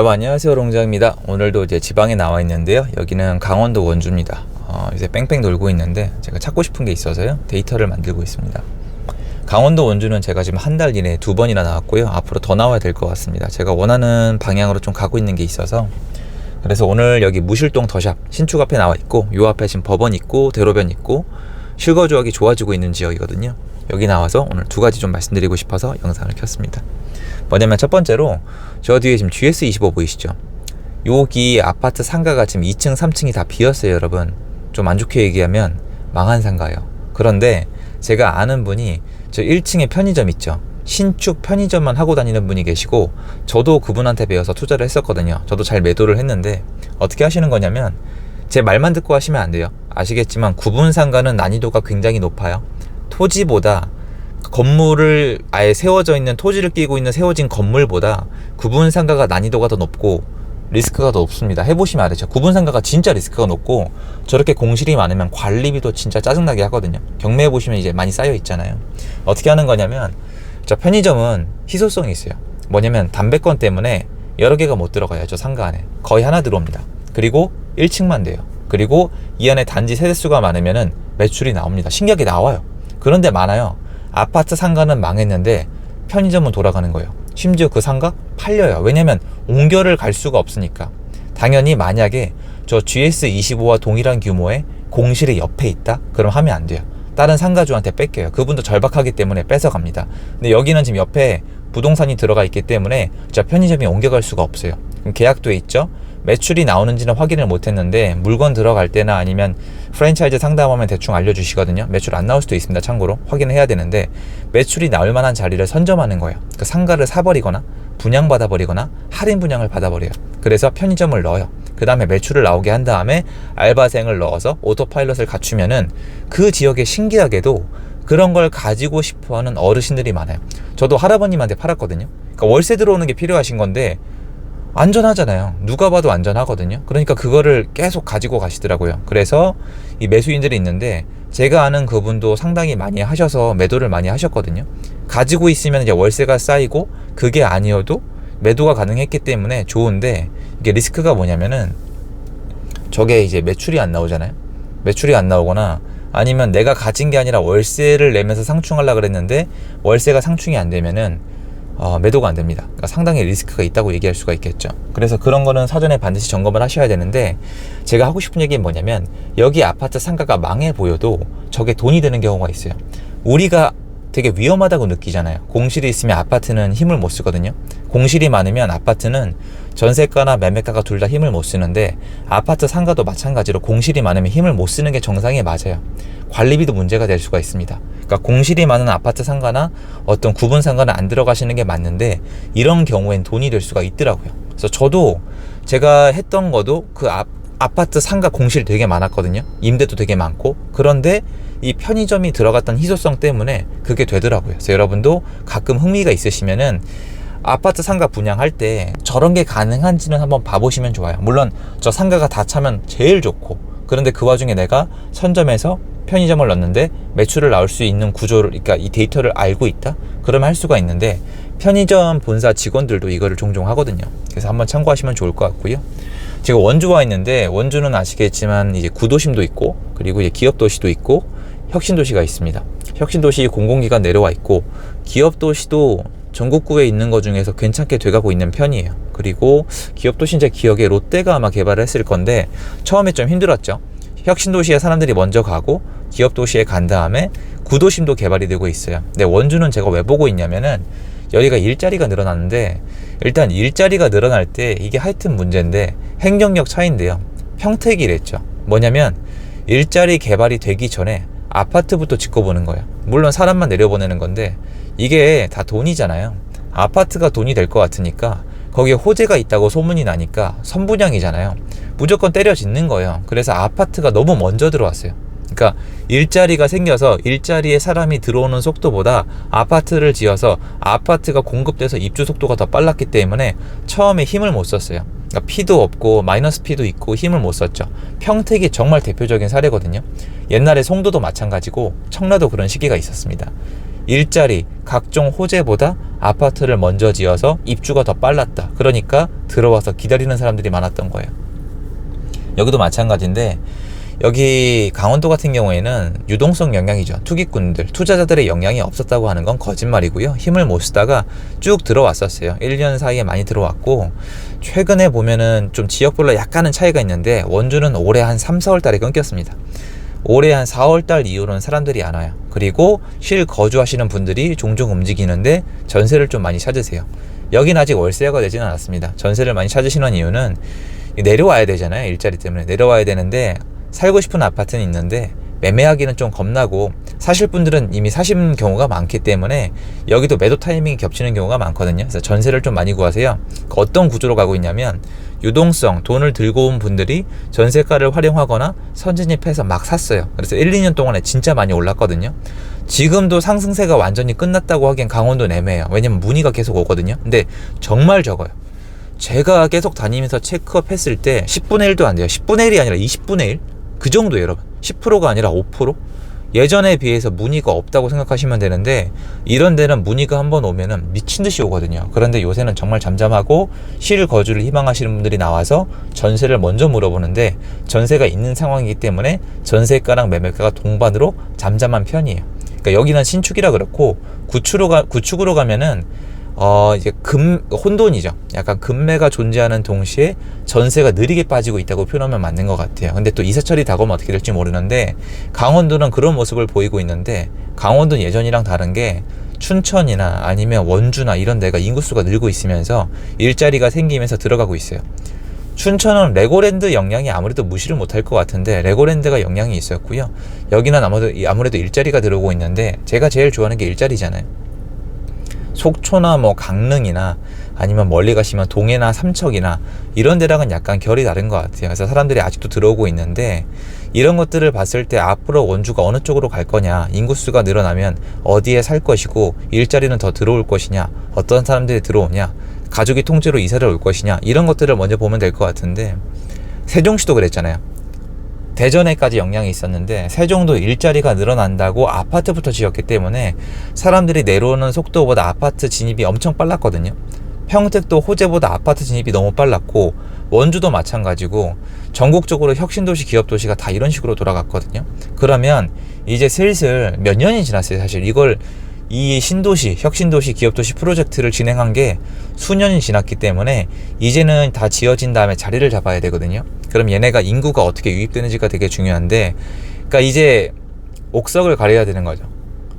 여러분 안녕하세요, 롱장입니다. 오늘도 이제 지방에 나와 있는데요, 여기는 강원도 원주입니다. 이제 뺑뺑 돌고 있는데 제가 찾고 싶은 게 있어서요, 데이터를 만들고 있습니다. 강원도 원주는 제가 지금 한 달 이내에 2번이나 나왔고요, 앞으로 더 나와야 될 것 같습니다. 제가 원하는 방향으로 좀 가고 있는 게 있어서, 그래서 오늘 여기 무실동 더샵 신축 앞에 나와 있고, 요 앞에 지금 법원 있고 대로변 있고 실거 조합이 좋아지고 있는 지역이거든요. 여기 나와서 오늘 두 가지 좀 말씀드리고 싶어서 영상을 켰습니다. 뭐냐면 첫 번째로 저 뒤에 지금 GS25 보이시죠? 여기 아파트 상가가 지금 2층 3층이 다 비었어요. 여러분, 좀 안 좋게 얘기하면 망한 상가예요. 그런데 제가 아는 분이 저 1층에 편의점 있죠, 신축 편의점만 하고 다니는 분이 계시고, 저도 그분한테 배워서 투자를 했었거든요. 저도 잘 매도를 했는데 어떻게 하시는 거냐면, 제 말만 듣고 하시면 안 돼요. 아시겠지만 구분 상가는 난이도가 굉장히 높아요. 토지보다, 건물을 아예 세워져 있는, 토지를 끼고 있는 세워진 건물보다 구분 상가가 난이도가 더 높고 리스크가 더 높습니다. 해보시면 알죠. 구분 상가가 진짜 리스크가 높고, 저렇게 공실이 많으면 관리비도 진짜 짜증나게 하거든요. 경매해 보시면 이제 많이 쌓여 있잖아요. 어떻게 하는 거냐면, 저 편의점은 희소성이 있어요. 뭐냐면 담배권 때문에 여러 개가 못 들어가요. 저 상가 안에 거의 하나 들어옵니다. 그리고 1층만 돼요. 그리고 이 안에 단지 세대수가 많으면은 매출이 나옵니다. 신기하게 나와요. 그런데 많아요. 아파트 상가는 망했는데 편의점은 돌아가는 거예요. 심지어 그 상가 팔려요. 왜냐면 옹결을 갈 수가 없으니까. 당연히 만약에 저 GS25와 동일한 규모의 공실이 옆에 있다? 그럼 하면 안 돼요. 다른 상가주한테 뺏겨요. 그분도 절박하기 때문에 뺏어갑니다. 근데 여기는 지금 옆에 부동산이 들어가 있기 때문에 저 편의점이 옮겨갈 수가 없어요. 그럼 계약돼 있죠? 매출이 나오는지는 확인을 못했는데, 물건 들어갈 때나 아니면 프랜차이즈 상담하면 대충 알려주시거든요. 매출 안 나올 수도 있습니다. 참고로 확인을 해야 되는데, 매출이 나올 만한 자리를 선점하는 거예요. 그 상가를 사버리거나 분양받아 버리거나 할인 분양을 받아버려요. 그래서 편의점을 넣어요. 그 다음에 매출을 나오게 한 다음에 알바생을 넣어서 오토파일럿을 갖추면은 그 지역에 신기하게도 그런 걸 가지고 싶어하는 어르신들이 많아요. 저도 할아버님한테 팔았거든요. 그러니까 월세 들어오는 게 필요하신 건데 안전하잖아요. 누가 봐도 안전하거든요. 그러니까 그거를 계속 가지고 가시더라고요. 그래서 이 매수인들이 있는데, 제가 아는 그분도 상당히 많이 하셔서 매도를 많이 하셨거든요. 가지고 있으면 이제 월세가 쌓이고, 그게 아니어도 매도가 가능했기 때문에 좋은데, 이게 리스크가 뭐냐면은, 저게 이제 매출이 안 나오잖아요. 매출이 안 나오거나 아니면 내가 가진 게 아니라 월세를 내면서 상충하려고 그랬는데 월세가 상충이 안 되면은 매도가 안 됩니다. 그러니까 상당히 리스크가 있다고 얘기할 수가 있겠죠. 그래서 그런 거는 사전에 반드시 점검을 하셔야 되는데, 제가 하고 싶은 얘기는 뭐냐면, 여기 아파트 상가가 망해 보여도 저게 돈이 되는 경우가 있어요. 우리가 되게 위험하다고 느끼잖아요. 공실이 있으면 아파트는 힘을 못 쓰거든요. 공실이 많으면 아파트는 전세가나 매매가가 둘 다 힘을 못 쓰는데, 아파트 상가도 마찬가지로 공실이 많으면 힘을 못 쓰는 게 정상에 맞아요. 관리비도 문제가 될 수가 있습니다. 그러니까 공실이 많은 아파트 상가나 어떤 구분 상가는 안 들어가시는 게 맞는데, 이런 경우엔 돈이 될 수가 있더라고요. 그래서 저도 제가 했던 것도 그 아파트 상가 공실 되게 많았거든요. 임대도 되게 많고. 그런데 이 편의점이 들어갔던 희소성 때문에 그게 되더라고요. 그래서 여러분도 가끔 흥미가 있으시면은 아파트 상가 분양할 때 저런 게 가능한지는 한번 봐보시면 좋아요. 물론 저 상가가 다 차면 제일 좋고, 그런데 그 와중에 내가 선점해서 편의점을 넣는데 매출을 나올 수 있는 구조를, 그러니까 이 데이터를 알고 있다? 그러면 할 수가 있는데, 편의점 본사 직원들도 이거를 종종 하거든요. 그래서 한번 참고하시면 좋을 것 같고요. 지금 원주 와 있는데, 원주는 아시겠지만 이제 구도심도 있고, 그리고 이제 기업도시도 있고, 혁신도시가 있습니다. 혁신도시 공공기관 내려와 있고, 기업도시도 전국구에 있는 것 중에서 괜찮게 돼가고 있는 편이에요. 그리고 기업도시, 제 기억에 롯데가 아마 개발을 했을 건데 처음에 좀 힘들었죠. 혁신도시에 사람들이 먼저 가고 기업도시에 간 다음에 구도심도 개발이 되고 있어요. 근데 원주는 제가 왜 보고 있냐면은, 여기가 일자리가 늘어나는데, 일단 일자리가 늘어날 때 이게 하여튼 문제인데 행정력 차이인데요. 평택이랬죠. 뭐냐면 일자리 개발이 되기 전에 아파트부터 짓고 보는 거예요. 물론 사람만 내려보내는 건데 이게 다 돈이잖아요. 아파트가 돈이 될 것 같으니까 거기에 호재가 있다고 소문이 나니까 선분양이잖아요. 무조건 때려 짓는 거예요. 그래서 아파트가 너무 먼저 들어왔어요. 그러니까 일자리가 생겨서 일자리에 사람이 들어오는 속도보다 아파트를 지어서 아파트가 공급돼서 입주 속도가 더 빨랐기 때문에 처음에 힘을 못 썼어요. 그러니까 P도 없고 마이너스 P도 있고 힘을 못 썼죠. 평택이 정말 대표적인 사례거든요. 옛날에 송도도 마찬가지고 청라도 그런 시기가 있었습니다. 일자리, 각종 호재보다 아파트를 먼저 지어서 입주가 더 빨랐다. 그러니까 들어와서 기다리는 사람들이 많았던 거예요. 여기도 마찬가지인데, 여기 강원도 같은 경우에는 유동성 영향이죠. 투기꾼들, 투자자들의 영향이 없었다고 하는 건 거짓말이고요. 힘을 못 쓰다가 쭉 들어왔었어요. 1년 사이에 많이 들어왔고, 최근에 보면은 좀 지역별로 약간은 차이가 있는데, 원주는 올해 한 3, 4월 달에 끊겼습니다. 올해 한 4월 달 이후로는 사람들이 안 와요. 그리고 실 거주하시는 분들이 종종 움직이는데 전세를 좀 많이 찾으세요. 여긴 아직 월세가 되지는 않았습니다. 전세를 많이 찾으시는 이유는 내려와야 되잖아요. 일자리 때문에 내려와야 되는데, 살고 싶은 아파트는 있는데 매매하기는 좀 겁나고, 사실 분들은 이미 사신 경우가 많기 때문에 여기도 매도 타이밍이 겹치는 경우가 많거든요. 그래서 전세를 좀 많이 구하세요. 어떤 구조로 가고 있냐면, 유동성, 돈을 들고 온 분들이 전세가를 활용하거나 선진입해서 막 샀어요. 그래서 1, 2년 동안에 진짜 많이 올랐거든요. 지금도 상승세가 완전히 끝났다고 하기엔 강원도는 애매해요. 왜냐면 문의가 계속 오거든요. 근데 정말 적어요. 제가 계속 다니면서 체크업 했을 때 10분의 1도 안 돼요. 10분의 1이 아니라 20분의 1? 그 정도 여러분. 10%가 아니라 5%? 예전에 비해서 문의가 없다고 생각하시면 되는데, 이런 데는 문의가 한번 오면은 미친 듯이 오거든요. 그런데 요새는 정말 잠잠하고 실 거주를 희망하시는 분들이 나와서 전세를 먼저 물어보는데, 전세가 있는 상황이기 때문에 전세가랑 매매가가 동반으로 잠잠한 편이에요. 그러니까 여기는 신축이라 그렇고, 구축으로 가면은 이제 혼돈이죠. 약간 금매가 존재하는 동시에 전세가 느리게 빠지고 있다고 표현하면 맞는 것 같아요. 근데 또 이사철이 다가오면 어떻게 될지 모르는데, 강원도는 그런 모습을 보이고 있는데, 강원도는 예전이랑 다른 게 춘천이나 아니면 원주나 이런 데가 인구수가 늘고 있으면서 일자리가 생기면서 들어가고 있어요. 춘천은 레고랜드 영향이 아무래도 무시를 못할 것 같은데, 레고랜드가 영향이 있었고요. 여기는 아무래도 일자리가 들어오고 있는데, 제가 제일 좋아하는 게 일자리잖아요. 속초나 뭐 강릉이나 아니면 멀리 가시면 동해나 삼척이나 이런 데랑은 약간 결이 다른 것 같아요. 그래서 사람들이 아직도 들어오고 있는데, 이런 것들을 봤을 때 앞으로 원주가 어느 쪽으로 갈 거냐, 인구수가 늘어나면 어디에 살 것이고 일자리는 더 들어올 것이냐, 어떤 사람들이 들어오냐, 가족이 통째로 이사를 올 것이냐, 이런 것들을 먼저 보면 될 것 같은데, 세종시도 그랬잖아요. 대전에까지 영향이 있었는데 세종도 일자리가 늘어난다고 아파트부터 지었기 때문에 사람들이 내려오는 속도보다 아파트 진입이 엄청 빨랐거든요. 평택도 호재보다 아파트 진입이 너무 빨랐고, 원주도 마찬가지고, 전국적으로 혁신도시, 기업도시가 다 이런 식으로 돌아갔거든요. 그러면 이제 슬슬 몇 년이 지났어요. 사실 이 신도시, 혁신도시, 기업도시 프로젝트를 진행한 게 수년이 지났기 때문에 이제는 다 지어진 다음에 자리를 잡아야 되거든요. 그럼 얘네가 인구가 어떻게 유입되는지가 되게 중요한데, 그러니까 이제 옥석을 가려야 되는 거죠.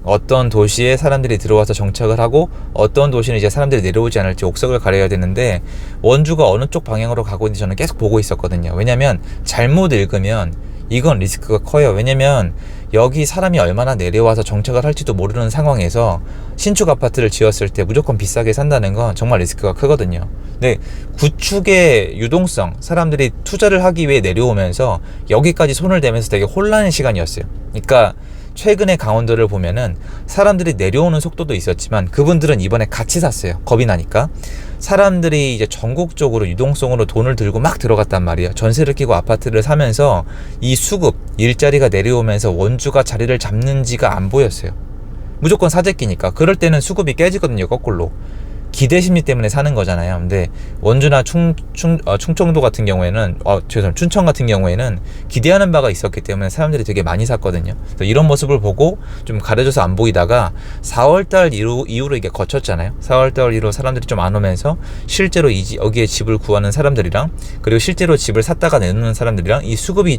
어떤 도시에 사람들이 들어와서 정착을 하고, 어떤 도시는 이제 사람들이 내려오지 않을지 옥석을 가려야 되는데, 원주가 어느 쪽 방향으로 가고 있는지 저는 계속 보고 있었거든요. 왜냐면 잘못 읽으면 이건 리스크가 커요. 왜냐면 여기 사람이 얼마나 내려와서 정착을 할지도 모르는 상황에서 신축 아파트를 지었을 때 무조건 비싸게 산다는 건 정말 리스크가 크거든요. 근데 구축의 유동성, 사람들이 투자를 하기 위해 내려오면서 여기까지 손을 대면서 되게 혼란의 시간이었어요. 그러니까 최근에 강원도를 보면은 사람들이 내려오는 속도도 있었지만, 그분들은 이번에 같이 샀어요. 겁이 나니까. 사람들이 이제 전국적으로 유동성으로 돈을 들고 막 들어갔단 말이에요. 전세를 끼고 아파트를 사면서 이 수급, 일자리가 내려오면서 원주가 자리를 잡는지가 안 보였어요. 무조건 사재기니까. 그럴 때는 수급이 깨지거든요, 거꾸로. 기대 심리 때문에 사는 거잖아요. 근데 원주나 충청도 같은 경우에는, 춘천 같은 경우에는 기대하는 바가 있었기 때문에 사람들이 되게 많이 샀거든요. 그래서 이런 모습을 보고 좀 가려져서 안 보이다가 4월달 이후로 이게 거쳤잖아요. 4월달 이후로 사람들이 좀 안 오면서 실제로 여기에 집을 구하는 사람들이랑, 그리고 실제로 집을 샀다가 내놓는 사람들이랑 이 수급이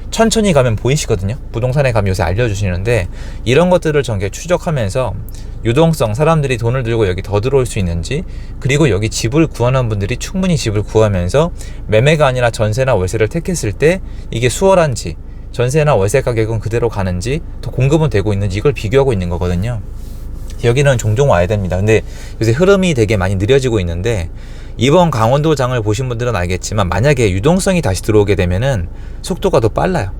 천천히 가면 보이시거든요. 부동산에 가면 요새 알려주시는데, 이런 것들을 전개 추적하면서 유동성, 사람들이 돈을 들고 여기 더 들어올 수 있는지, 그리고 여기 집을 구하는 분들이 충분히 집을 구하면서 매매가 아니라 전세나 월세를 택했을 때 이게 수월한지, 전세나 월세 가격은 그대로 가는지, 더 공급은 되고 있는지, 이걸 비교하고 있는 거거든요. 여기는 종종 와야 됩니다. 근데 요새 흐름이 되게 많이 느려지고 있는데, 이번 강원도 장을 보신 분들은 알겠지만, 만약에 유동성이 다시 들어오게 되면은 속도가 더 빨라요.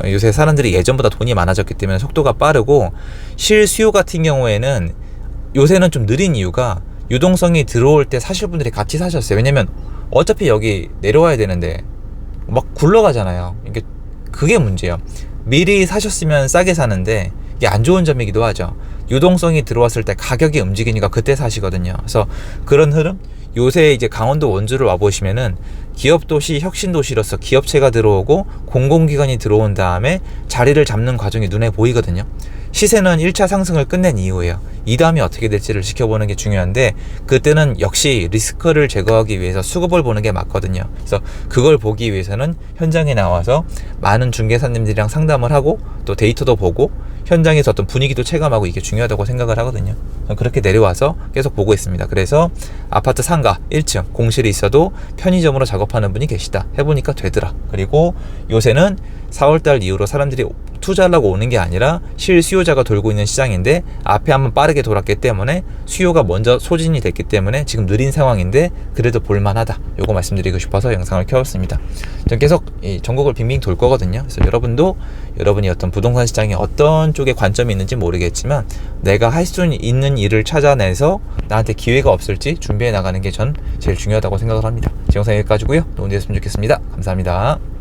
요새 사람들이 예전보다 돈이 많아졌기 때문에 속도가 빠르고, 실수요 같은 경우에는 요새는 좀 느린 이유가, 유동성이 들어올 때 사실 분들이 같이 사셨어요. 왜냐면 어차피 여기 내려와야 되는데 막 굴러가잖아요. 그게 문제예요. 미리 사셨으면 싸게 사는데, 이게 안 좋은 점이기도 하죠. 유동성이 들어왔을 때 가격이 움직이니까 그때 사시거든요. 그래서 그런 흐름, 요새 이제 강원도 원주를 와보시면은 기업도시, 혁신도시로서 기업체가 들어오고 공공기관이 들어온 다음에 자리를 잡는 과정이 눈에 보이거든요. 시세는 1차 상승을 끝낸 이후에요. 이 다음이 어떻게 될지를 지켜보는 게 중요한데, 그때는 역시 리스크를 제거하기 위해서 수급을 보는 게 맞거든요. 그래서 그걸 보기 위해서는 현장에 나와서 많은 중개사님들이랑 상담을 하고 또 데이터도 보고 현장에서 어떤 분위기도 체감하고 이게 중요하다고 생각을 하거든요. 그렇게 내려와서 계속 보고 있습니다. 그래서 아파트 상가 1층 공실이 있어도 편의점으로 작업하는 분이 계시다 해보니까 되더라. 그리고 요새는 4월달 이후로 사람들이 투자하려고 오는 게 아니라 실수요자가 돌고 있는 시장인데, 앞에 한번 빠르게 돌았기 때문에 수요가 먼저 소진이 됐기 때문에 지금 느린 상황인데 그래도 볼만하다, 요거 말씀드리고 싶어서 영상을 켜봤습니다. 전 계속 이 전국을 빙빙 돌 거거든요. 그래서 여러분도 여러분이 어떤 부동산 시장에 어떤 쪽에 관점이 있는지 모르겠지만 내가 할 수 있는 일을 찾아내서 나한테 기회가 없을지 준비해 나가는 게 전 제일 중요하다고 생각을 합니다. 제 영상 여기까지고요. 도움이 됐으면 좋겠습니다. 감사합니다.